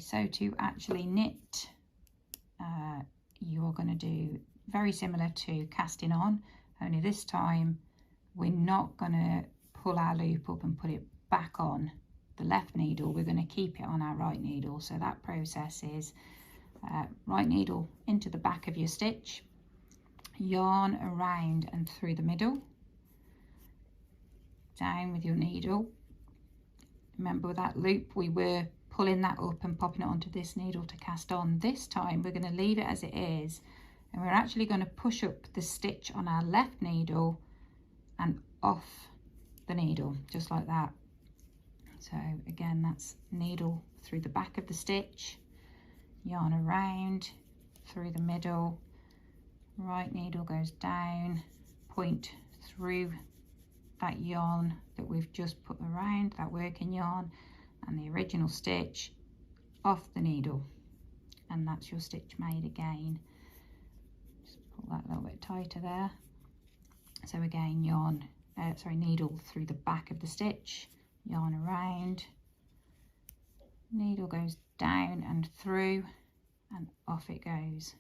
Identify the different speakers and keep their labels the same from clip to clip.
Speaker 1: so to actually knit, you're going to do very similar to casting on, only this time we're not going to pull our loop up and put it back on the left needle. We're going to keep it on our right needle. So that process is right needle into the back of your stitch, yarn around and through the middle, down with your needle. Remember with that loop we were pulling that up and popping it onto this needle to cast on. This time we're going to leave it as it is, and we're actually going to push up the stitch on our left needle and off the needle, just like that. So again, that's needle through the back of the stitch, yarn around through the middle, right needle goes down, point through that yarn that we've just put around, that working yarn, and the original stitch off the needle, and that's your stitch made again. Just pull that a little bit tighter there. So again, needle through the back of the stitch, yarn around, needle goes down and through, and off it goes.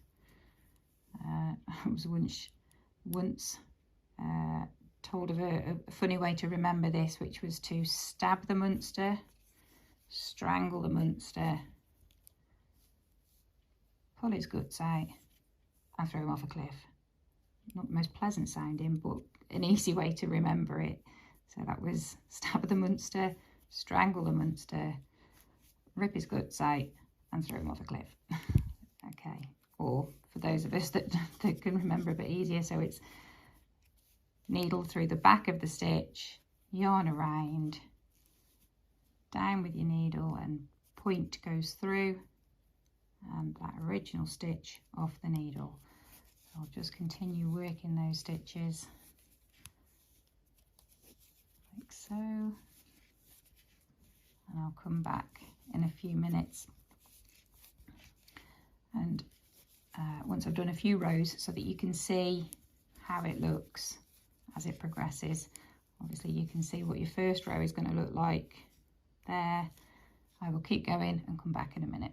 Speaker 1: I was once told of a funny way to remember this, which was to stab the Munster, strangle the Munster, pull his guts out and throw him off a cliff. Not the most pleasant sounding, but an easy way to remember it. So that was stab the Munster, strangle the Munster, rip his guts out and throw him off a cliff. Okay, or for those of us that can remember a bit easier, so it's needle through the back of the stitch, yarn around, down with your needle, and point goes through, and that original stitch off the needle. So I'll just continue working those stitches like so, and I'll come back in a few minutes, and once I've done a few rows, so that you can see how it looks as it progresses. Obviously you can see what your first row is going to look like there. I will keep going and come back in a minute.